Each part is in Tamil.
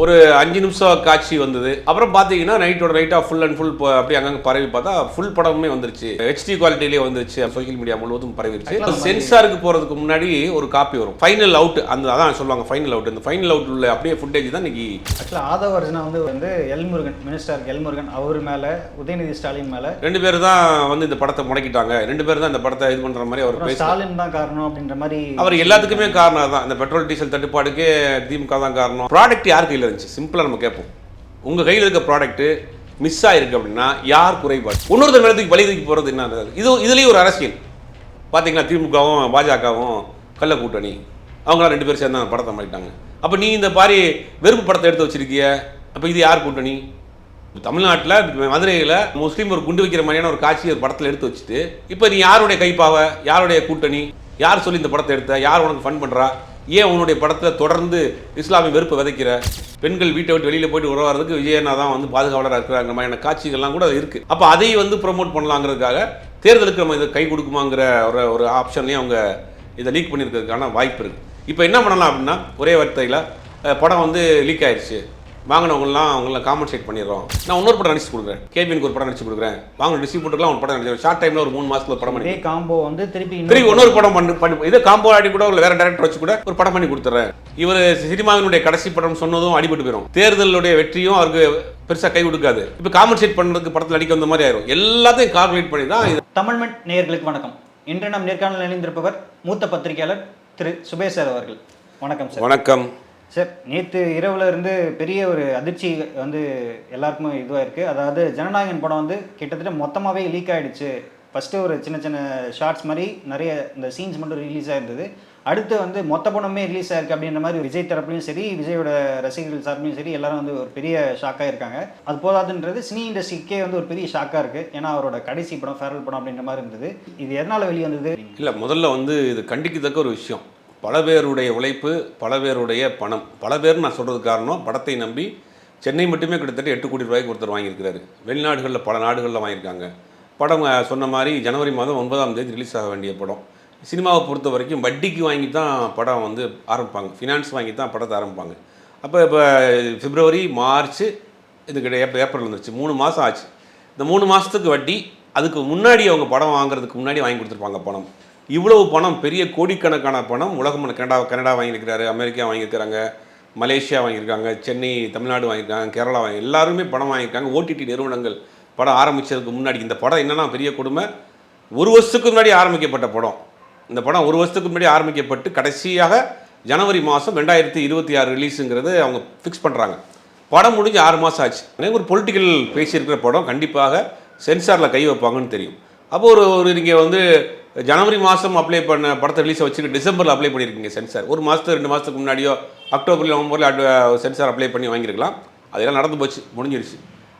ஒரு 5 நிமிஷம் காட்சி வந்தது. அப்புறம் பார்த்தீங்கன்னா நைட்டோட நைட்டாக ஃபுல் அண்ட் ஃபுல் அப்படியே அங்கங்கே பரவி பார்த்தா ஃபுல் படமுமே வந்துருச்சு. ஹெச்டி குவாலிட்டிலேயே வந்துருச்சு. சோஷியல் மீடியா முழுவதும் பரவிருச்சு. சென்சாருக்கு போகிறதுக்கு முன்னாடி ஒரு காப்பி வரும். ஃபைனல் அவுட் அந்த அதான் சொல்லுவாங்க ஃபைனல் அவுட். இந்த ஃபைனல் அவுட் உள்ள அப்படியே ஃபுட்டேஜ் தான் இன்னைக்கு. ஆக்சுவலாக ஆதவ அர்ஜுனா வந்து எல்முருகன் மினிஸ்டர் எல்முருகன் அவர் மேலே உதயநிதி ஸ்டாலின் மேலே 2 பேர் தான் வந்து இந்த படத்தை முடக்கிட்டாங்க. 2 பேர் தான் இந்த படத்தை இது பண்ணுற மாதிரி அவர் பேச. ஸ்டாலின் தான் காரணம் அப்படின்ற மாதிரி அவர் எல்லாத்துக்குமே காரணம் தான். இந்த பெட்ரோல் டீசல் தட்டுப்பாடுக்கே திமுக தான் காரணம். ப்ராடக்ட் யார் கையில் இருந்துச்சு? சிம்பிளாக நம்ம கேட்போம். உங்கள் கையில் இருக்க ப்ராடக்ட்டு மிஸ் ஆகிருக்கு அப்படின்னா யார் குறைபாடு? இன்னொருத்தர் மேலத்துக்கு பழி தூக்கி போகிறது என்ன? இதுலேயும் ஒரு அரசியல் பார்த்தீங்களா? திமுகவும் பாஜகவும் கள்ள கூட்டணி அவங்களாம் 2 பேர் சேர்ந்து அந்த படத்தை மாறிட்டாங்க. அப்போ நீ இந்த மாதிரி வெறுப்பு படத்தை எடுத்து வச்சிருக்கிய, அப்போ இது யார் கூட்டணி? தமிழ்நாட்டில் மதுரையில் முஸ்லீம் ஒரு குண்டு வைக்கிற மாதிரியான ஒரு காட்சி ஒரு படத்தில் எடுத்து வச்சுட்டு இப்போ நீ யாருடைய கைப்பாவ, யாருடைய கூட்டணி, யார் சொல்லி இந்த படத்தை எடுத்த, யார் உனக்கு ஃபன் பண்ணுறா? ஏன் உன்னுடைய படத்தில் தொடர்ந்து இஸ்லாமிய வெறுப்பை விதைக்கிற? பெண்கள் வீட்டை விட்டு வெளியில் போயிட்டு உறவாகிறதுக்கு விஜயனா தான் வந்து பாதுகாவலராக இருக்கிறாங்க மாதிரியான காட்சிகள்லாம் கூட இருக்குது. அப்போ அதை வந்து ப்ரொமோட் பண்ணலாங்கிறதுக்காக தேர்தலுக்கு நம்ம இதை கை கொடுக்குமாங்கிற ஒரு ஆப்ஷன்லேயும் அவங்க இதை லீக் பண்ணியிருக்கிறதுக்கான வாய்ப்பு இருக்குது. இப்போ என்ன பண்ணலாம் அப்படின்னா, ஒரே வார்த்தையில் படம் வந்து லீக் ஆயிடுச்சு, வாங்கினவங்கலாம் அவங்கள காம்பன்சேட் பண்ணிடுறோம். நான் இன்னொரு படம் நடிச்சு கொடுக்குறேன், கேபினுக்கு ஒரு படம் நடிச்சு கொடுக்குறேன், வாங்க டிஸ்ட்ரிபியூட்டர்லாம் ஒரு படம் நடிச்சு ஷார்ட் டைமில் ஒரு 3 மாதத்தில் படம் பண்ணி காம்போ வந்து திருப்பி இன்னொரு படம் பண்ணி இதே காம்போ ஆடி கூட வேற டேரக்டர் வச்சு கூட ஒரு படம் பண்ணி கொடுத்துறேன். இவர் சினிமாவினுடைய கடைசி படம் சொன்னதும் அடிபட்டு போயிடும். தேர்தலுடைய வெற்றியும் அவருக்கு பெருசாக கை கொடுக்காது. இப்போ காம்பன்சேட் பண்ணுறதுக்கு படத்தில் நடிக்க வந்த மாதிரி ஆயிரும். எல்லாத்தையும் கால்குலேட் பண்ணி தான் இது. தமிழ்மெண்ட் நேயர்களுக்கு வணக்கம். இன்று நம் நேர்காணல் இணைந்திருப்பவர் மூத்த பத்திரிகையாளர் திரு சுபேஷ் சார் அவர்கள். வணக்கம் சார். வணக்கம் சார். நேற்று இரவுல இருந்து பெரிய ஒரு அதிர்ச்சி வந்து எல்லாருக்குமே இதுவாக இருக்குது. அதாவது ஜனநாயகன் படம் வந்து கிட்டத்தட்ட மொத்தமாகவே லீக் ஆகிடுச்சு. ஃபஸ்ட்டு ஒரு சின்ன சின்ன ஷார்ட்ஸ் மாதிரி நிறைய இந்த சீன்ஸ் மட்டும் ரிலீஸ் ஆகிருந்தது. அடுத்து வந்து மொத்த படமே ரிலீஸ் ஆயிருக்கு அப்படின்ற மாதிரி விஜய் தரப்புலையும் சரி, விஜயோட ரசிகர்கள் சார்பிலையும் சரி, எல்லாரும் வந்து ஒரு பெரிய ஷாக்காக இருக்காங்க. அது போதாதுன்றது சினி இண்டஸ்ட்ரிக்கே வந்து ஒரு பெரிய ஷாக்காக இருக்குது. ஏன்னா அவரோட கடைசி படம் ஃபேர்வெல் படம் அப்படின்ற மாதிரி இருந்தது. இது எதனால் வெளியே வந்தது? இல்லை, முதல்ல வந்து இது கண்டிக்கத்தக்க ஒரு விஷயம். பல பேருடைய உழைப்பு, பல பேருடைய பணம். பல பேர் நான் சொல்கிறதுக்கு காரணம், படத்தை நம்பி சென்னை மட்டுமே கிட்டத்தட்ட 8 கோடி ரூபாய்க்கு ஒருத்தர் வாங்கியிருக்கிறாரு. வெளிநாடுகளில் பல நாடுகளில் வாங்கியிருக்காங்க. படம் சொன்ன மாதிரி ஜனவரி மாதம் 9ஆம் தேதி ரிலீஸ் ஆக வேண்டிய படம். சினிமாவை பொறுத்த வரைக்கும் வட்டிக்கு வாங்கி தான் படம் வந்து ஆரம்பிப்பாங்க, ஃபினான்ஸ் வாங்கி தான் படத்தை ஆரம்பிப்பாங்க. அப்போ இப்போ பிப்ரவரி, மார்ச், இதுக்கிட்ட ஏப்ரல் வந்துருச்சு, 3 மாதம் ஆச்சு. இந்த 3 மாதத்துக்கு வட்டி, அதுக்கு முன்னாடி அவங்க படம் வாங்குறதுக்கு முன்னாடி வாங்கி கொடுத்துருப்பாங்க பணம். இவ்வளவு பணம், பெரிய கோடிக்கணக்கான பணம் உலகம், கனடா வாங்கியிருக்கிறாரு, அமெரிக்கா வாங்கியிருக்கிறாங்க, மலேசியா வாங்கியிருக்காங்க, சென்னை, தமிழ்நாடு வாங்கியிருக்காங்க, கேரளா எல்லாருமே படம் வாங்கியிருக்காங்க. ஓடிடி நிறுவனங்கள் படம் ஆரம்பித்ததுக்கு முன்னாடி. இந்த படம் என்னென்னா பெரிய கொடுமை, 1 வருஷத்துக்கு முன்னாடி ஆரம்பிக்கப்பட்ட படம். இந்த படம் 1 வருஷத்துக்கு முன்னாடி ஆரம்பிக்கப்பட்டு கடைசியாக ஜனவரி மாதம் 2026 ரிலீஸுங்கிறது அவங்க ஃபிக்ஸ் பண்ணுறாங்க. படம் முடிஞ்சு 6 மாதம் ஆச்சு. ஒரு பொலிட்டிக்கல் பேசியிருக்கிற படம் கண்டிப்பாக சென்சாரில் கை வைப்பாங்கன்னு தெரியும். அப்போ ஒரு நீங்கள் வந்து ஜனவரி மாதம் அப்ளை பண்ண படத்தை ரிலீஸை வச்சுட்டு டிசம்பரில் அப்ளை பண்ணியிருக்கீங்க சென்சார். 1 மாதத்துக்கு 2 மாதத்துக்கு முன்னாடியோ அக்டோபரில், நவம்பரில் சென்சார் அப்ளை பண்ணி வாங்கியிருக்கலாம். அதெல்லாம் நடந்து போச்சு, முடிஞ்சிருச்சு.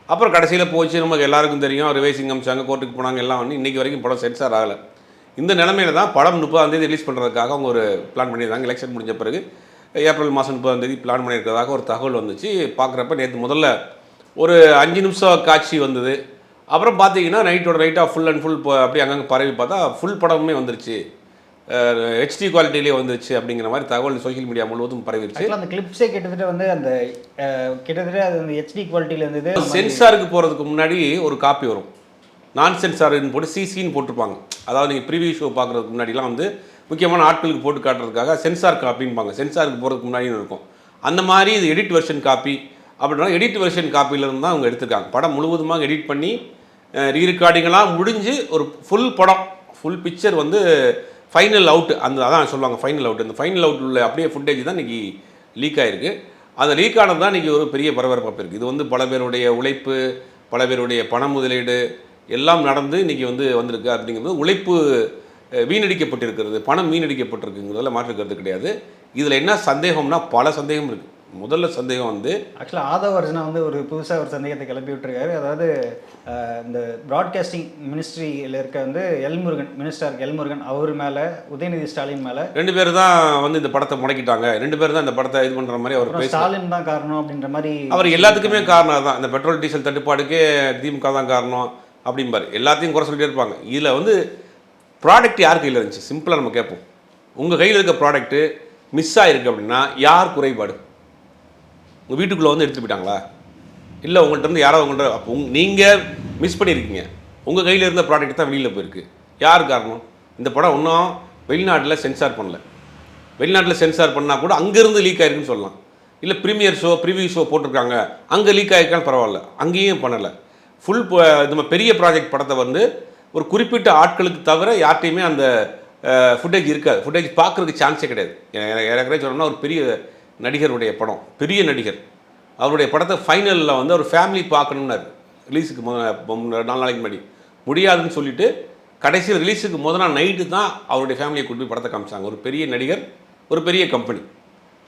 அப்புறம் கடைசியில் போச்சு, நமக்கு எல்லாருக்கும் தெரியும், ரிவைசிங் அமிச்சாங்க, கோர்ட்டுக்கு போனாங்க, எல்லாம் வந்து இன்றைக்கி வரைக்கும் படம் சென்சார் ஆகலை. இந்த நிலமையில தான் படம் 30ஆம் தேதி ரிலீஸ் பண்ணுறதுக்காக அவங்க ஒரு பிளான் பண்ணியிருந்தாங்க. எலெக்ஷன் முடிஞ்ச பிறகு ஏப்ரல் மாதம் 30ஆம் தேதி பிளான் பண்ணியிருக்கிறதாக ஒரு தகவல் வந்துச்சு. பார்க்குறப்ப நேற்று முதல்ல ஒரு 5 நிமிஷம் காட்சி வந்தது. அப்புறம் பார்த்தீங்கன்னா நைட்டோட நைட்டாக ஃபுல் அண்ட் ஃபுல் அப்படியே அங்கங்கே பரவி பார்த்தா ஃபுல் படமுமே வந்துருச்சு, ஹெச்டி குவாலிட்டிலேயே வந்துருச்சு அப்படிங்கிற மாதிரி தகவல் சோஷியல் மீடியா முழுவதும் பரவிருச்சு. அந்த கிளிப்ஸே கிட்டத்தட்ட வந்து அந்த கிட்டத்தட்ட அது வந்து ஹெச்டி குவாலிட்டியில் இருந்தது. சென்சாருக்கு போகிறதுக்கு முன்னாடி ஒரு காப்பி வரும், நான் சென்சார்னு போட்டு சிசின்னு போட்டிருப்பாங்க. அதாவது நீங்கள் ப்ரீவியூ ஷோ பார்க்குறதுக்கு முன்னாடிலாம் வந்து முக்கியமான ஆட்களுக்கு போட்டு காட்டுறதுக்காக சென்சார் காப்பின்பாங்க. சென்சாருக்கு போகிறதுக்கு முன்னாடின்னு இருக்கும். அந்த மாதிரி இது எடிட் வெர்ஷன் காப்பி அப்படின்னா எடிட் வெர்ஷன் காப்பியிலேருந்து தான் அவங்க எடுத்துருக்காங்க. படம் முழுவதுமாக எடிட் பண்ணி ரீரெக்கார்டிங்கெல்லாம் முடிஞ்சு ஒரு ஃபுல் படம், ஃபுல் பிக்சர் வந்து ஃபைனல் அவுட் அந்த அதான் சொல்லுவாங்க ஃபைனல் அவுட். அந்த ஃபைனல் அவுட் உள்ள அப்படியே ஃபுட்டேஜ் தான் இன்றைக்கி லீக் ஆகிருக்கு. அந்த லீக் ஆனது தான் இன்றைக்கி ஒரு பெரிய பரபரப்பாக இருக்குது. இது வந்து பல பேருடைய உழைப்பு, பல பேருடைய பண முதலீடு எல்லாம் நடந்து இன்றைக்கி வந்திருக்கு. அப்படிங்கிறது உழைப்பு வீணடிக்கப்பட்டிருக்கிறது, பணம் வீணடிக்கப்பட்டிருக்குங்கிறதுல மாற்றுக்கிறது கிடையாது. இதில் என்ன சந்தேகம்னா பல சந்தேகம் இருக்குது. முதல்ல சந்தேகம் வந்து ஆக்சுவலாக ஆதவ அர்ஜுனா வந்து ஒரு புதுசாக ஒரு சந்தேகத்தை கிளப்பி விட்டுருக்காரு. அதாவது இந்த ப்ராட்காஸ்டிங் மினிஸ்ட்ரியில் இருக்க வந்து எல்முருகன், மினிஸ்டர் எல்முருகன் அவர் மேலே உதயநிதி ஸ்டாலின் மேலே 2 பேர் தான் வந்து இந்த படத்தை முடக்கிட்டாங்க, 2 பேர் தான் இந்த படத்தை இது பண்ணுற மாதிரி அவர் ஸ்டாலின் தான் காரணம் அப்படின்ற மாதிரி. அவர் எல்லாத்துக்குமே காரணம் தான். இந்த பெட்ரோல் டீசல் தட்டுப்பாடுக்கே திமுக தான் காரணம் அப்படிம்பார். எல்லாத்தையும் குறை சொல்லிட்டே இருப்பாங்க. இதில் வந்து ப்ராடக்ட் யார் கையில் இருந்துச்சு? சிம்பிளாக நம்ம கேட்போம். உங்கள் கையில் இருக்க ப்ராடக்ட்டு மிஸ் ஆகிருக்கு அப்படின்னா யார் குறைபாடு? உங்கள் வீட்டுக்குள்ளே வந்து எடுத்துகிட்டு போயிட்டாங்களா? இல்லை உங்கள்கிட்ட இருந்து யாரோ உங்கள்கிட்ட அப்போ நீங்கள் மிஸ் பண்ணியிருக்கீங்க. உங்கள் கையில் இருந்த ப்ராடக்ட் தான் வெளியில் போயிருக்கு. யார் காரணம்? இந்த படம் இன்னும் வெளிநாட்டில் சென்சார் பண்ணல. வெளிநாட்டில் சென்சார் பண்ணால் கூட அங்கேருந்து லீக் ஆயிருக்குன்னு சொல்லலாம். இல்லை ப்ரீமியர் ஷோ ப்ரிவியூ ஷோ போட்டிருக்காங்க, அங்கே லீக் ஆகிருக்கான்னு பரவாயில்ல, அங்கேயும் பண்ணலை. ஃபுல் நம்ம பெரிய ப்ராஜெக்ட் படத்தை வந்து ஒரு குறிப்பிட்ட ஆட்களுக்கு தவிர யார்ட்டையுமே அந்த ஃபுட்டேஜ் இருக்காது. ஃபுட்டேஜ் பார்க்குறதுக்கு சான்ஸே கிடையாது. எனக்கு சொல்லணும்னா ஒரு பெரிய நடிகருடைய படம், பெரிய நடிகர், அவருடைய படத்தை ஃபைனலில் வந்து அவர் ஃபேமிலி பார்க்கணுன்னாரு. ரிலீஸுக்கு 4 நாளைக்கு முன்னாடி முடியாதுன்னு சொல்லிட்டு கடைசியில் ரிலீஸுக்கு முதல் நாள் நைட்டு தான் அவருடைய ஃபேமிலியை கூட்டி போய் படத்தை காமிச்சாங்க. ஒரு பெரிய நடிகர், ஒரு பெரிய கம்பெனி,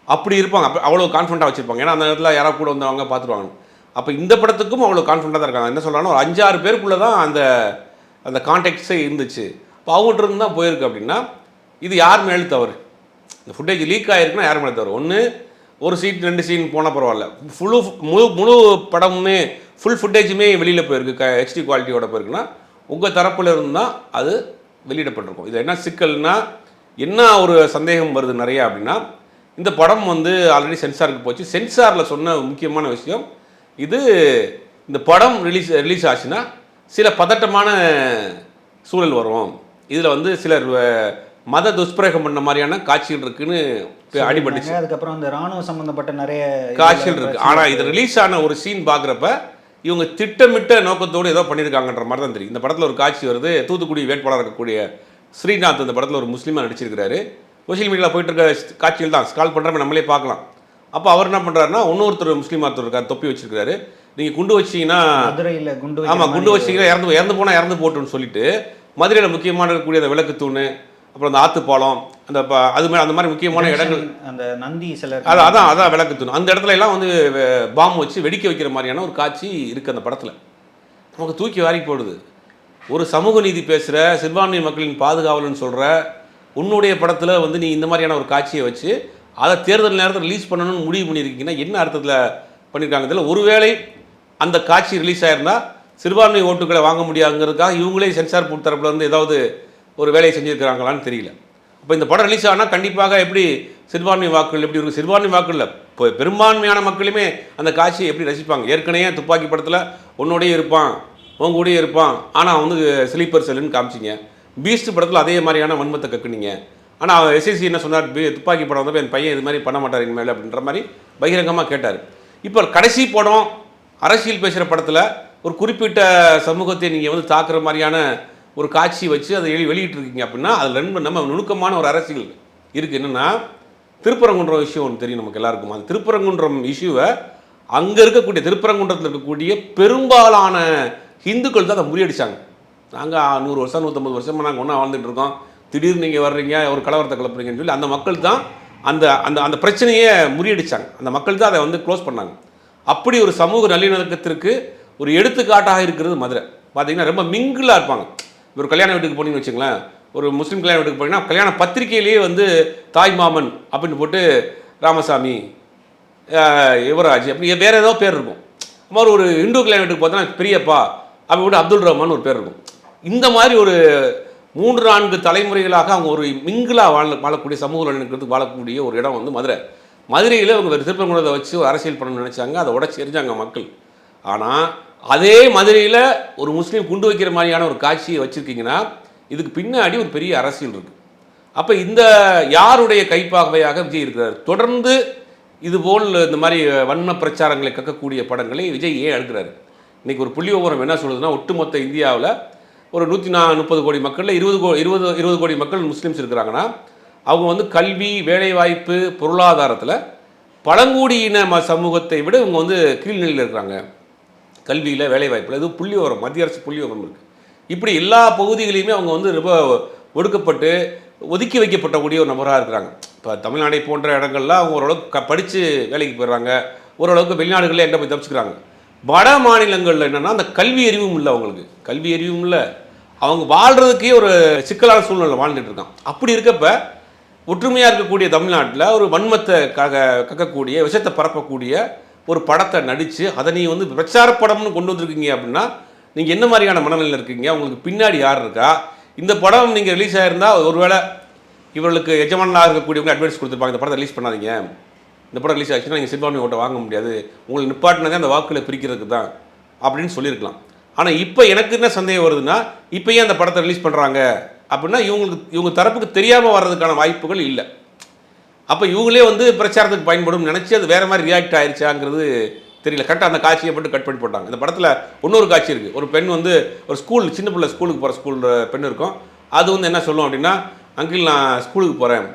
அப்படி இருப்பாங்க. அப்போ அவ்வளோ கான்ஃபிடண்ட்டாக வச்சுருப்பாங்க. ஏன்னா அந்த நேரத்தில் யாராவது கூட வந்தவங்க பார்த்துருவாங்க. அப்போ இந்த படத்துக்கும் அவ்வளோ கான்ஃபிடண்ட்டாக தான் இருக்காங்க. என்ன சொல்கிறாங்கன்னா ஒரு 5-6 பேருக்குள்ளே தான் அந்த அந்த கான்டாக்ட்ஸே இருந்துச்சு. இப்போ அவங்ககிட்ட இருந்து தான் போயிருக்கு. அப்படின்னா இது யார் மேலே தவறு? இந்த ஃபுட்டேஜ் லீக் ஆகிருக்குன்னா யார் மேலே தவறு? ஒன்று ஒரு சீன் 2 சீன் போனால் பரவாயில்ல, முழு படமுமே ஃபுல் ஃபுட்டேஜுமே வெளியில் போயிருக்கு, HD குவாலிட்டியோட போயிருக்குன்னா உங்கள் தரப்பில் இருந்தால் அது வெளியிடப்பட்டிருக்கும். இது என்ன சிக்கல்னா, என்ன ஒரு சந்தேகம் வருது நிறையா அப்படின்னா, இந்த படம் வந்து ஆல்ரெடி சென்சாருக்கு போச்சு. சென்சாரில் சொன்ன முக்கியமான விஷயம் இது, இந்த படம் ரிலீஸ் ஆச்சுன்னா சில பதட்டமான சூழல் வரும், இதில் வந்து சிலர் மத துஷ்பிரயோகம் பண்ண மாதிரியான காட்சிகள் இருக்குன்னு அடிபட்டுச்சு. அதுக்கப்புறம் இந்த ராணுவ சம்பந்தப்பட்ட நிறைய காட்சிகள் இருக்குது. ஆனால் இது ரிலீஸ் ஆன ஒரு சீன் பார்க்குறப்ப இவங்க திட்டமிட்ட நோக்கத்தோடு ஏதோ பண்ணியிருக்காங்கன்ற மாதிரி தான் தெரியும். இந்த படத்தில் ஒரு காட்சி வருது, தூத்துக்குடி வேட்பாளர் இருக்கக்கூடிய ஸ்ரீநாத் இந்த படத்தில் ஒரு முஸ்லீமாக நடிச்சிருக்கிறாரு. சோஷியல் மீடியாவில் போயிட்டு இருக்க காட்சிகள் தான் ஸ்கால் பண்ணுறப்ப நம்மளே பார்க்கலாம். அப்போ அவர் என்ன பண்ணுறாருன்னா, இன்னொருத்தர் முஸ்லீம் ஒருத்தர் இருக்கார், தொப்பி வச்சிருக்காரு, நீங்கள் குண்டு வச்சிங்கன்னா, ஆமாம் குண்டு வச்சிங்கன்னா இறந்து போனால் இறந்து போட்டுன்னு சொல்லிட்டு மதுரையில் முக்கியமான இருக்கக்கூடிய அந்த விளக்கு தூண், அப்புறம் அந்த ஆத்துப்பாலம், அந்த அந்த மாதிரி முக்கியமான இடங்கள், அந்த நந்தி சில அதான் விளக்கு தூண், அந்த இடத்துல எல்லாம் வந்து பாம்பு வச்சு வெடிக்க வைக்கிற மாதிரியான ஒரு காட்சி இருக்குது அந்த படத்தில். நமக்கு தூக்கி வாரி போடுது. ஒரு சமூக நீதி பேசுகிற, சிறுபான்மை மக்களின் பாதுகாவலன்னு சொல்கிற உன்னுடைய படத்தில் வந்து நீ இந்த மாதிரியான ஒரு காட்சியை வச்சு அதை தேர்தல் நேரத்தில் ரிலீஸ் பண்ணணும்னு முடிவு பண்ணியிருக்கீங்கன்னா என்ன அர்த்தத்தில் பண்ணியிருக்காங்க? இதில் ஒருவேளை அந்த காட்சி ரிலீஸ் ஆகிருந்தால் சிறுபான்மை ஓட்டுகளை வாங்க முடியாதுங்கிறதுக்காக இவங்களே சென்சார் போர்ட் தரப்புல வந்து ஏதாவது ஒரு வேலையை செஞ்சுருக்கிறாங்களான்னு தெரியல. அப்போ இந்த படம் ரிலீஸ் ஆனால் கண்டிப்பாக எப்படி சிறுபான்மை வாக்குகள் எப்படி இருக்கும்? சிறுபான்மை வாக்குகளில் இப்போ பெரும்பான்மையான மக்களுமே அந்த காட்சியை எப்படி ரசிப்பாங்க? ஏற்கனவே துப்பாக்கி படத்தில் உன்னோடையே இருப்பான், உங்க கூடயே இருப்பான், ஆனால் வந்து ஸ்லீப்பர் செல்லுன்னு காமிச்சிங்க. பீஸ்ட் படத்தில் அதே மாதிரியான வன்மத்தை கக்குனீங்க. ஆனால் SSC என்ன சொன்னார், துப்பாக்கி படம் வந்தப்போ என் பையன் இது மாதிரி பண்ண மாட்டார் இனிமேல் அப்படின்ற மாதிரி பகிரங்கமாக கேட்டார். இப்போ கடைசி படம் அரசியல் பேசுகிற படத்தில் ஒரு குறிப்பிட்ட சமூகத்தை நீங்கள் வந்து தாக்குற மாதிரியான ஒரு காட்சி வச்சு அதை வெளியிட்டிருக்கீங்க அப்படின்னா அதில் நம்ம நுணுக்கமான ஒரு அரசியல் இருக்குது. என்னென்னா, திருப்பரங்குன்றம் விஷயம் ஒன்று தெரியும் நமக்கு எல்லாருக்கும். அந்த திருப்பரங்குன்றம் இஷ்யூவை அங்கே இருக்கக்கூடிய திருப்பரங்குன்றத்தில் இருக்கக்கூடிய பெரும்பாலான ஹிந்துக்கள் தான் அதை முறியடிச்சாங்க. நாங்கள் 100 வருஷம் 150 வருஷமாக நாங்கள் ஒன்றா வாழ்ந்துட்டு இருக்கோம், திடீர்னு நீங்கள் வர்றீங்க ஒரு கலவரத்தை கிளப்புறீங்கன்னு சொல்லி அந்த மக்கள் தான் அந்த அந்த அந்த பிரச்சனையை முறியடிச்சாங்க. அந்த மக்கள் தான் அதை வந்து க்ளோஸ் பண்ணாங்க. அப்படி ஒரு சமூக நல்லிணக்கத்திற்கு ஒரு எடுத்துக்காட்டாக இருக்கிறது மதுரை. பார்த்தீங்கன்னா ரொம்ப மிங்கிளாக இருப்பாங்க. ஒரு கல்யாண வீட்டுக்கு போனீங்கன்னு வச்சுங்களேன், ஒரு முஸ்லீம் கல்யாண வீட்டுக்கு போனீங்கன்னா கல்யாண பத்திரிகையிலேயே வந்து தாய் மாமன் அப்படின்னு போட்டு ராமசாமி, யுவராஜ் அப்படி வேறு ஏதோ பேர் இருக்கும். மாதிரி ஒரு இந்து கல்யாண வீட்டுக்கு பார்த்தோன்னா பெரியப்பா அப்படி போட்டு அப்துல் ரஹ்மான் ஒரு பேர் இருக்கும். இந்த மாதிரி ஒரு 3-4 தலைமுறைகளாக அவங்க ஒரு மிங்கிளாக வாழக்கூடிய சமூக நலனுக்கு வாழக்கூடிய ஒரு இடம் வந்து மதுரை. மதுரையில் அவங்க திருப்பரங்குன்றத்தை வச்சு ஒரு அரசியல் பண்ணணும்னு நினச்சாங்க, அதை உடச்சி எரிஞ்சாங்க மக்கள். ஆனால் அதே மதுரையில் ஒரு முஸ்லீம் குண்டு வைக்கிற மாதிரியான ஒரு காட்சியை வச்சுருக்கீங்கன்னா இதுக்கு பின்னாடி ஒரு பெரிய அரசியல் இருக்குது. அப்போ இந்த யாருடைய கைப்பாகவையாக விஜய் இருக்கிறார்? தொடர்ந்து இதுபோல் இந்த மாதிரி வன்ம பிரச்சாரங்களை கக்கக்கூடிய படங்களை விஜய் ஏன் எடுக்கிறாரு? இன்றைக்கி ஒரு புள்ளி விவரம் என்ன சொல்லுதுன்னா, ஒட்டுமொத்த இந்தியாவில் ஒரு 130 கோடி மக்களில் 20 கோடி மக்கள் முஸ்லீம்ஸ் இருக்கிறாங்கன்னா அவங்க வந்து கல்வி, வேலைவாய்ப்பு, பொருளாதாரத்தில் பழங்குடியின சமூகத்தை விட இவங்க வந்து கீழ்நிலையில் இருக்கிறாங்க. கல்வியில், வேலைவாய்ப்பில் இது புள்ளி விவரம், மத்திய அரசு புள்ளி விவரம் இருக்குது. இப்படி எல்லா பகுதிகளையுமே அவங்க வந்து ரொம்ப ஒடுக்கப்பட்டு ஒதுக்கி வைக்கப்பட்டக்கூடிய ஒரு நபராக இருக்கிறாங்க. இப்போ தமிழ்நாடை போன்ற இடங்கள்லாம் அவங்க ஓரளவுக்கு படித்து வேலைக்கு போயிடுறாங்க, ஓரளவுக்கு வெளிநாடுகளில் எங்கே போய் தப்பிச்சுக்கிறாங்க. வட மாநிலங்களில் என்னென்னா அந்த கல்வி அறிவும் இல்லை, அவங்களுக்கு கல்வி அறிவும் இல்லை, அவங்க வாழ்கிறதுக்கே ஒரு சிக்கலான சூழ்நிலை வாழ்ந்துட்டு இருக்கான். அப்படி இருக்கப்ப ஒற்றுமையாக இருக்கக்கூடிய தமிழ்நாட்டில் ஒரு வன்மத்தை கக்கக்கூடிய, விஷத்தை பரப்பக்கூடிய ஒரு படத்தை நடித்து அதை நீ வந்து பிரச்சார படம்னு கொண்டு வந்திருக்கீங்க அப்படின்னா நீங்கள் என்ன மாதிரியான மனநிலையில் இருக்கீங்க? உங்களுக்கு பின்னாடி யார் இருக்கா? இந்த படம் நீங்கள் ரிலீஸ் ஆகிருந்தால் ஒருவேளை இவர்களுக்கு எஜமானாக இருக்கக்கூடியவங்க அட்வைஸ் கொடுத்துருப்பாங்க, இந்த படத்தை ரிலீஸ் பண்ணாதீங்க, இந்த படம் ரிலீஸ் ஆச்சுன்னா நீங்கள் சிறுபான்மை ஓட்டை வாங்க முடியாது, உங்களுக்கு நிப்பாட்டினதே அந்த வாக்குகளை பிரிக்கிறதுக்கு தான் அப்படின்னு சொல்லியிருக்கலாம். ஆனால் இப்போ எனக்கு என்ன சந்தேகம் வருதுன்னா, இப்போ ஏன் அந்த படத்தை ரிலீஸ் பண்ணுறாங்க அப்படின்னா இவங்க தரப்புக்கு தெரியாமல் வர்றதுக்கான வாய்ப்புகள் இல்லை. அப்போ இவங்களே வந்து பிரச்சாரத்துக்கு பயன்படும் நினச்சி அது வேறு மாதிரி ரியாக்ட் ஆயிடுச்சாங்கிறது தெரியல. கரெக்டாக அந்த காட்சியை போட்டு கட் பண்ணி போட்டாங்க. இந்த படத்தில் இன்னொரு காட்சி இருக்குது. ஒரு பெண் வந்து ஒரு சின்ன பிள்ளை ஸ்கூலுக்கு போகிற பெண் இருக்கும். அது வந்து என்ன சொல்லும் அப்படின்னா, அங்கிள் நான் ஸ்கூலுக்கு போகிறேன்,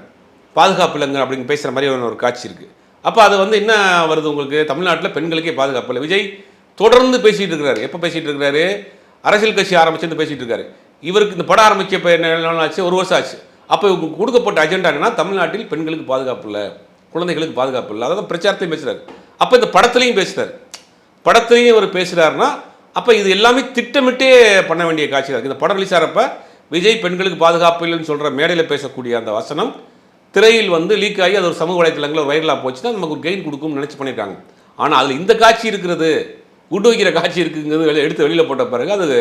பாதுகாப்பு இல்லைங்க அப்படின்னு பேசுகிற மாதிரி ஒரு காட்சி இருக்குது. அப்போ அது வந்து என்ன வருது உங்களுக்கு, தமிழ்நாட்டில் பெண்களுக்கே பாதுகாப்பு இல்லை. விஜய் தொடர்ந்து பேசிகிட்டு இருக்கிறாரு. எப்போ பேசிகிட்டு இருக்கிறாரு, அரசியல் கட்சி ஆரம்பிச்சுன்னு பேசிகிட்டு இருக்காரு. இவருக்கு இந்த படம் ஆரம்பிக்க இப்போ என்ன ஆச்சு, 1 வருஷம் ஆச்சு. அப்போ இவங்க கொடுக்கப்பட்ட அஜெண்டா என்னன்னா, தமிழ்நாட்டில் பெண்களுக்கு பாதுகாப்பு இல்லை, குழந்தைகளுக்கு பாதுகாப்பு இல்லை. அதாவது பிரச்சாரத்தையும் பேசுகிறாரு. அப்போ இந்த படத்துலையும் பேசுகிறார். படத்துலையும் இவர் பேசுகிறாருன்னா அப்போ இது எல்லாமே திட்டமிட்டே பண்ண வேண்டிய காட்சி இருக்குது. இந்த படம் ரிலீஸ் ஆகிறப்ப விஜய் பெண்களுக்கு பாதுகாப்பு இல்லைன்னு சொல்கிற மேடையில் பேசக்கூடிய அந்த வசனம் திரையில் வந்து லீக் ஆகி அது ஒரு சமூக வலைத்தளங்களில் வைரலாக போச்சுன்னா நமக்கு ஒரு கெயின் கொடுக்கும்னு நினச்சி பண்ணியிருக்காங்க. ஆனால் அதில் இந்த காட்சி இருக்கிறது, குண்டு வைக்கிற காட்சி இருக்குங்கிறது எடுத்து வெளியில் போட்ட பிறகு அது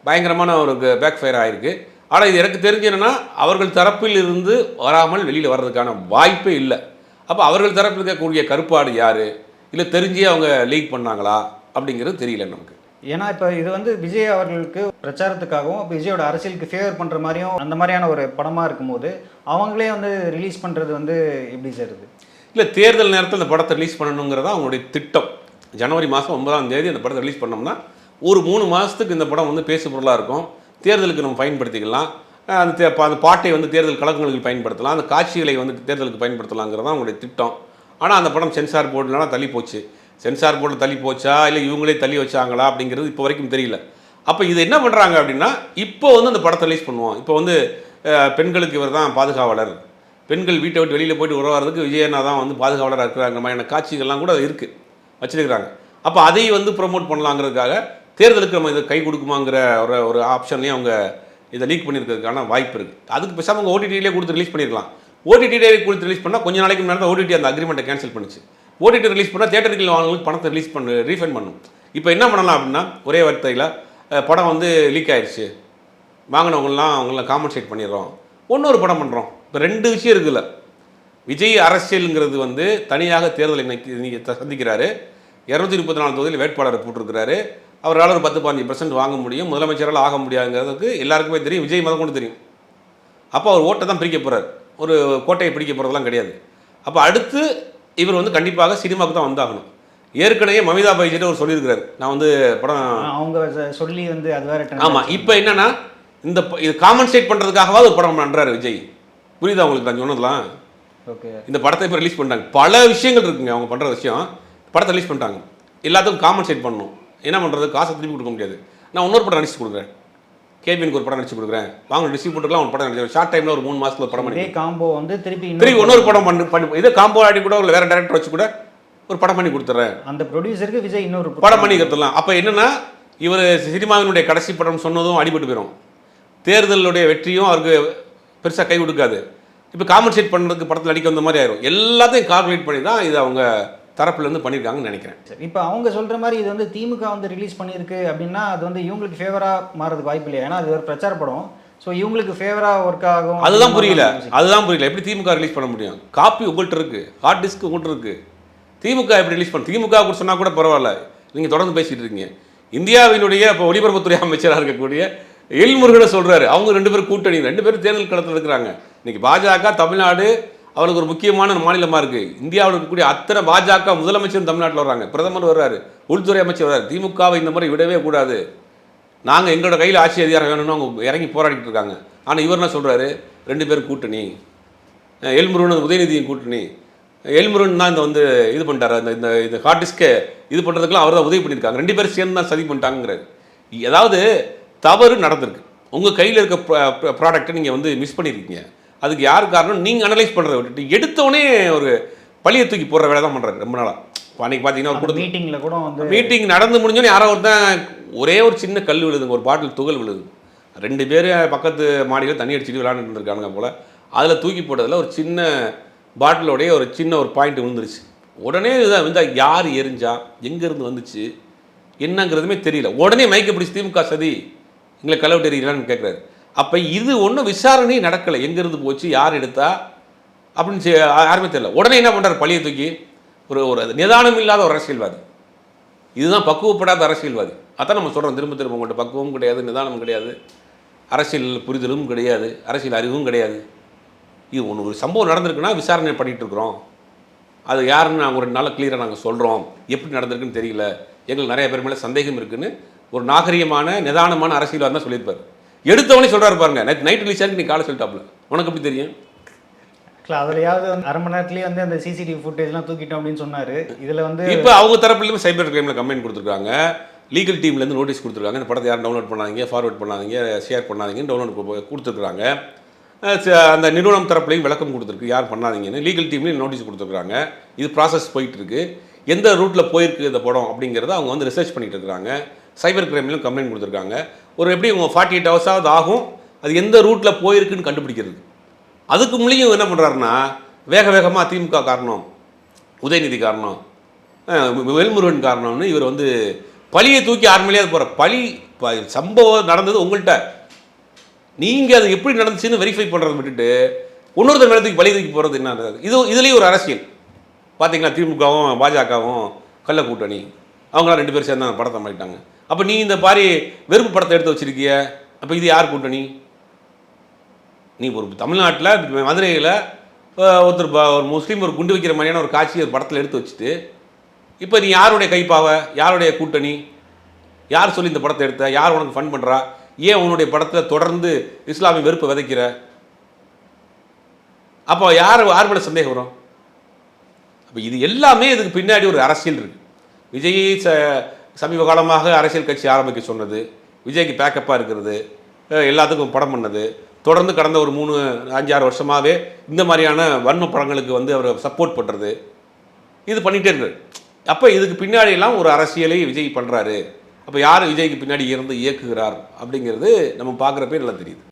பயங்கரமான ஒரு பேக் ஃபயர் ஆகிருக்கு. ஆனால் இது எனக்கு தெரிஞ்சு என்னென்னா, அவர்கள் தரப்பில் இருந்து வராமல் வெளியில் வர்றதுக்கான வாய்ப்பே இல்லை. அப்போ அவர்கள் தரப்பில் இருக்கக்கூடிய கருப்பாடு யார், இல்லை தெரிஞ்சே அவங்க லீக் பண்ணாங்களா அப்படிங்கிறது தெரியல நமக்கு. ஏன்னா இப்போ இது வந்து விஜய் அவர்களுக்கு பிரச்சாரத்துக்காகவும் இப்போ விஜயோட அரசியலுக்கு ஃபேவர் பண்ணுற மாதிரியும் அந்த மாதிரியான ஒரு படமாக இருக்கும்போது அவங்களே வந்து ரிலீஸ் பண்ணுறது வந்து எப்படி சேருது? இல்லை, தேர்தல் நேரத்தில் அந்த படத்தை ரிலீஸ் பண்ணணுங்கிறதா அவங்களுடைய திட்டம். ஜனவரி மாதம் 9ஆம் தேதி அந்த படத்தை ரிலீஸ் பண்ணோம்னா ஒரு 3 மாதத்துக்கு இந்த படம் வந்து பேசு பொருளாக இருக்கும். தேர்தலுக்கு நம்ம பயன்படுத்திக்கலாம். அந்த பாட்டை வந்து தேர்தல் கலக்கங்களுக்கு பயன்படுத்தலாம், அந்த காட்சிகளை வந்து தேர்தலுக்கு பயன்படுத்தலாங்கிறது தான் அவங்களுடைய திட்டம். ஆனால் அந்த படம் சென்சார் போர்டுலாம் தள்ளி போச்சு. சென்சார் போர்டில் தள்ளி போச்சா இல்லை இவங்களே தள்ளி வச்சாங்களா அப்படிங்கிறது இப்போ வரைக்கும் தெரியல. அப்போ இது என்ன பண்ணுறாங்க அப்படின்னா, இப்போ வந்து அந்த படத்தை ரிலீஸ் பண்ணுவோம். இப்போ வந்து பெண்களுக்கு இவர் தான் பாதுகாவலர், பெண்கள் வீட்டை விட்டு வெளியில் போயிட்டு உறவாகிறதுக்கு விஜயண்ணா தான் வந்து பாதுகாவலராக இருக்கிறாங்க மாதிரியான காட்சிகள்லாம் கூட இருக்குது, வச்சுருக்கிறாங்க. அப்போ அதை வந்து ப்ரொமோட் பண்ணலாங்கிறதுக்காக தேர்தலுக்கு நம்ம இதை கை கொடுக்குமாங்கிற ஒரு ஆப்ஷன்லேயும் அவங்க இதை லீக் பண்ணியிருக்கிறதுக்கான வாய்ப்பு இருக்குது. அதுக்கு பேசாமல் அவங்க ஓடிடியிலே கொடுத்து ரிலீஸ் பண்ணியிருக்கலாம். ஓடிடியிலே கொடுத்து ரிலீஸ் பண்ணால் கொஞ்சம் நாளைக்கு முன்னாடி ஓடிடி அந்த அக்ரிமெண்ட்டை கேன்சல் பண்ணிச்சு. ஓடிடி ரிலீஸ் பண்ணால் தேட்டருக்கு வாங்கினவங்களுக்கு பணத்தை ரீஃபண்ட் பண்ணும். இப்போ என்ன பண்ணலாம் அப்படின்னா, ஒரே வார்த்தையில் படம் வந்து லீக் ஆயிடுச்சு, வாங்கினவங்களாம் அவங்களாம் காம்பன்சேட் பண்ணிடுறோம், இன்னொரு படம் பண்ணுறோம். இப்போ 2 விஷயம் இருக்குல்ல. விஜய் அரசியலுங்கிறது வந்து தனியாக தேர்தலை சந்திக்கிறாரு. 234 தொகுதியில் வேட்பாளரை போட்டிருக்கிறாரு. அவரால் ஒரு 10-15% வாங்க முடியும், முதலமைச்சரால் ஆக முடியாதுங்கிறதுக்கு எல்லாருக்குமே தெரியும், விஜய் மதம் கொண்டு தெரியும். அப்போ அவர் ஓட்டை தான் பிரிக்க போகிறார், ஒரு கோட்டையை பிடிக்க போகிறதெல்லாம் கிடையாது. அப்போ அடுத்து இவர் வந்து கண்டிப்பாக சினிமாவுக்கு தான் வந்தாகணும். ஏற்கனவே மமிதா பைஜிட்ட அவர் சொல்லியிருக்கிறார், நான் வந்து படம் அவங்க சொல்லி வந்து அது வேற. ஆமாம், இப்போ என்னன்னா இது காம்பன்சேட் பண்ணுறதுக்காகவாது ஒரு படம் பண்ணுறாரு விஜய். புரியுதா உங்களுக்கு நான் சொன்னதுலாம்? ஓகே, இந்த படத்தை இப்போ ரிலீஸ் பண்ணிட்டாங்க. பல விஷயங்கள் இருக்குங்க அவங்க பண்ணுற விஷயம். படத்தை ரிலீஸ் பண்ணிட்டாங்க, எல்லாத்துக்கும் காம்பன்சேட் பண்ணணும். என்ன பண்ணுறது, காசை திருப்பி கொடுக்க முடியாது. நான் இன்னொரு படம் நடிச்சு கொடுக்குறேன், கேபினுக்கு ஒரு படம் நடிச்சு கொடுக்குறேன், வாங்க டிஸ்ட்ரிபியூட்டர்லாம் ஒரு படம் நடிச்சு ஷார்ட் டைமில் ஒரு 3 மாதத்துல ஒரு படம் பண்ணி காம்போ வந்து திருப்பி இன்னொரு படம் பண்ணி இதே காம்போ ஆடி கூட ஒரு வேறு டேரக்டர் வச்சு கூட ஒரு படம் பண்ணி கொடுத்துட்றேன். அந்த ப்ரொடியூசருக்கு விஜய் இன்னொரு படம் பண்ணி கொடுத்துடலாம். அப்போ என்னென்னா, இவர் சினிமாவினுடைய கடைசி படம் சொன்னதும் அடிபட்டு போயிடும், தேர்தலுடைய வெற்றியும் அவருக்கு பெருசாக கை கொடுக்காது. இப்போ காம்பன்சேட் பண்ணுறதுக்கு படத்தில் நடிக்க வந்த மாதிரி ஆயிரும். எல்லாத்தையும் கால்குலேட் பண்ணி தான் இது அவங்க தரப்புலேருந்து பண்ணியிருக்காங்கன்னு நினைக்கிறேன். இப்போ அவங்க சொல்கிற மாதிரி இது வந்து திமுக வந்து ரிலீஸ் பண்ணியிருக்கு அப்படின்னா அது வந்து இவங்களுக்கு ஃபேவராக மாறதுக்கு வாய்ப்பு இல்லையா? ஏன்னா அது ஒரு பிரச்சார படம். ஸோ இவங்களுக்கு ஃபேவராக ஒர்க் ஆகும். அதுதான் புரியல. எப்படி திமுக ரிலீஸ் பண்ண முடியும்? காப்பி உங்கள்கிட்ட இருக்குது, ஹார்ட் டிஸ்க் உங்கள்கிட்ட இருக்குது. திமுக எப்படி ரிலீஸ் பண்ண? திமுக கூட சொன்னால் கூட பரவாயில்ல, நீங்கள் தொடர்ந்து பேசிகிட்டு இருக்கீங்க. இந்தியாவினுடைய இப்போ ஒலிபரப்புத்துறை அமைச்சராக இருக்கக்கூடிய எல்முருகனை சொல்கிறாரு, அவங்க 2 பேரும் கூட்டணி, 2 பேரும் தேர்தல் களத்தில் இருக்கிறாங்க. இன்றைக்கி பாஜக தமிழ்நாடு அவருக்கு ஒரு முக்கியமான மாநிலமாக இருக்குது. இந்தியாவில் இருக்கக்கூடிய அத்தனை பாஜக முதலமைச்சர் தமிழ்நாட்டில் வர்றாங்க, பிரதமர் வர்றாரு, உள்துறை அமைச்சர் வர்றாரு. திமுகவை இந்த மாதிரி விடவே கூடாது, நாங்கள் எங்களோட கையில் ஆட்சி அதிகாரம் வேணும்னு அவங்க இறங்கி போராடிட்டு இருக்காங்க. ஆனால் இவர் என்ன சொல்கிறாரு, 2 பேரும் கூட்டணி, எல்முருகன் உதயநிதியின் கூட்டணி. எல்முருகன் தான் இந்த வந்து இது பண்ணிட்டார், இந்த இந்த ஹார்ட் டிஸ்கை இது பண்ணுறதுக்குலாம் அவர் தான் உதவி பண்ணியிருக்காங்க. 2 பேரும் சேர்ந்து தான் சதி பண்ணிட்டாங்கிறாரு. ஏதாவது தவறு நடந்திருக்கு, உங்கள் கையில் இருக்க ப்ராடக்டை நீங்கள் வந்து மிஸ் பண்ணியிருக்கீங்க, அதுக்கு யார் காரணம் நீங்கள் அனலைஸ் பண்ணுறதை விட்டுட்டு எடுத்தோடனே ஒரு பழியை தூக்கி போடுற வேலை தான் பண்ணுறாரு ரொம்ப நாளாக. இப்போ அன்றைக்கி பார்த்தீங்கன்னா ஒரு மீட்டிங்கில் கூட வந்து மீட்டிங் நடந்து முடிஞ்சோன்னே யாரோ ஒருத்தன் ஒரே ஒரு சின்ன கல் விழுதுங்க, ஒரு பாட்டில் துகள் விழுது. 2 பேர் பக்கத்து மாடியில் தண்ணி அடிச்சுட்டு விளையாண்டுட்டு இருந்திருக்கானுங்க போல். அதில் தூக்கி போட்டதில் ஒரு சின்ன பாட்டிலோடைய ஒரு சின்ன ஒரு பாயிண்ட் விழுந்துருச்சு. உடனே இதான் வந்து யார் எரிஞ்சா, எங்கேருந்து வந்துச்சு என்னங்கிறதுமே தெரியல. உடனே மைக்க பிடிச்சி திமுக சதி, எங்களை கலவு தெரியுறான்னு கேட்குறாரு. அப்போ இது ஒன்றும் விசாரணை நடக்கலை, எங்கேருந்து போச்சு, யார் எடுத்தா அப்படின்னு யாருமே தெரியல. உடனே என்ன பண்ணுறாரு, பழியை தூக்கி ஒரு ஒரு நிதானம் இல்லாத ஒரு அரசியல்வாதி. இதுதான் பக்குவப்படாத அரசியல்வாதி. அதான் நம்ம சொல்கிறோம் திரும்ப திரும்ப, உங்கள்கிட்ட பக்குவமும் கிடையாது, நிதானம் கிடையாது, அரசியல் புரிதலும் கிடையாது, அரசியல் அறிவும் கிடையாது. இது ஒன்று ஒரு சம்பவம் நடந்திருக்குன்னா விசாரணை பண்ணிகிட்டு இருக்கிறோம். அது யாருன்னு நாங்கள் ஒரு நாள் கிளியராக நாங்கள் சொல்கிறோம். எப்படி நடந்திருக்குன்னு தெரியல, எங்களுக்கு நிறைய பேர் மேலே சந்தேகம் இருக்குன்னு ஒரு நாகரிகமான நிதானமான அரசியல்வாதி தான் சொல்லியிருப்பார். எடுத்தவனே சொல்கிறாரு பாருங்க, நைட் ரிலீஸ் ஆகி நீ காலை சொல்லிட்டாப்புல, உனக்கு எப்படி தெரியும்? அதுலயாவது வந்து அரை மணி நேரத்துலேயே வந்து அந்த சிசிடிவி ஃபுட்டேஜ்லாம் தூக்கிட்டோம் அப்படின்னு சொன்னார். இதில் வந்து இப்போ அவங்க தரப்புலேருந்து சைபர் கிரைமில் கம்ப்ளைண்ட் கொடுத்துருக்காங்க, லீகல் டீம்லேருந்து நோட்டீஸ் கொடுத்துருக்காங்க, இந்த படத்தை யாரும் டவுன்லோட் பண்ணாதீங்க, ஃபார்வர்ட் பண்ணாதீங்க, ஷேர் பண்ணாதீங்கன்னு டவுன்லோட் கொடுத்துருக்காங்க. அந்த நிறுவனம் தரப்புலையும் விளக்கம் கொடுத்துருக்கு, யார் பண்ணாதீங்கன்னு. லீகல் டீம்லேயும் நோட்டீஸ் கொடுத்துருக்காங்க. இது ப்ராசஸ் போயிட்டுருக்கு. எந்த ரூட்டில் போயிருக்கு இந்த படம் அப்படிங்கிறத அவங்க வந்து ரிசர்ச் பண்ணிட்டு இருக்கிறாங்க. சைபர் கிரைம்லையும் கம்ப்ளைண்ட் கொடுத்துருக்காங்க. ஒரு எப்படி உங்க 48 ஹவர்ஸாவது ஆகும் அது எந்த ரூட்டில் போயிருக்குன்னு கண்டுபிடிக்கிறது. அதுக்கு முன்னாடியும் என்ன பண்ணுறாருன்னா, வேக வேகமாக திமுக காரணம், உதயநிதி காரணம், வேல்முருகன் காரணம்னு இவர் வந்து பழியை தூக்கி யார் மேலேயாவது போகிற பழி. சம்பவம் நடந்தது உங்கள்கிட்ட, நீங்கள் அது எப்படி நடந்துச்சுன்னு வெரிஃபை பண்ணுறதை விட்டுட்டு இன்னொருத்தர் மேலே தூக்கி பழி தூக்கி போகிறது என்ன? இதுலேயும் ஒரு அரசியல் பார்த்தீங்களா? திமுகவும் பாஜகவும் கள்ள கூட்டணி, அவங்களாம் 2 பேர் சேர்ந்து அந்த படத்தை மாறிட்டாங்க. அப்போ நீ இந்த மாதிரி வெறுப்பு படத்தை எடுத்து வச்சிருக்கிய, அப்போ இது யார் கூட்டணி? நீ ஒரு தமிழ்நாட்டில் மதுரையில் ஒருத்தர் ஒரு முஸ்லீம் ஒரு குண்டு வைக்கிற மாதிரியான ஒரு காட்சி ஒரு படத்தில் எடுத்து வச்சுட்டு, இப்போ நீ யாருடைய கைப்பாவ, யாருடைய கூட்டணி, யார் சொல்லி இந்த படத்தை எடுத்த, யார் உனக்கு ஃபண்ட் பண்ணுறா, ஏன் உன்னுடைய படத்தில் தொடர்ந்து இஸ்லாமிய வெறுப்பை விதைக்கிற? அப்போ யார் மேலே சந்தேகம் வரும்? அப்போ இது எல்லாமே இதுக்கு பின்னாடி ஒரு அரசியல் இருக்குது. விஜய் சமீப காலமாக அரசியல் கட்சி ஆரம்பிக்க சொன்னது, விஜய்க்கு பேக்கப்பாக இருக்கிறது, எல்லாத்துக்கும் படம் பண்ணது, தொடர்ந்து கடந்த ஒரு 3-5-6 வருஷமாகவே இந்த மாதிரியான வன்ம படங்களுக்கு வந்து அவர் சப்போர்ட் பண்ணுறது, இது பண்ணிகிட்டே இருக்காரு. அப்போ இதுக்கு பின்னாடியெல்லாம் ஒரு அரசியலை விஜய் பண்ணுறாரு. அப்போ யார் விஜய்க்கு பின்னாடி இருந்து இயக்குகிறார் அப்படிங்கிறது நம்ம பார்க்குறப்பே நல்லா தெரியுது.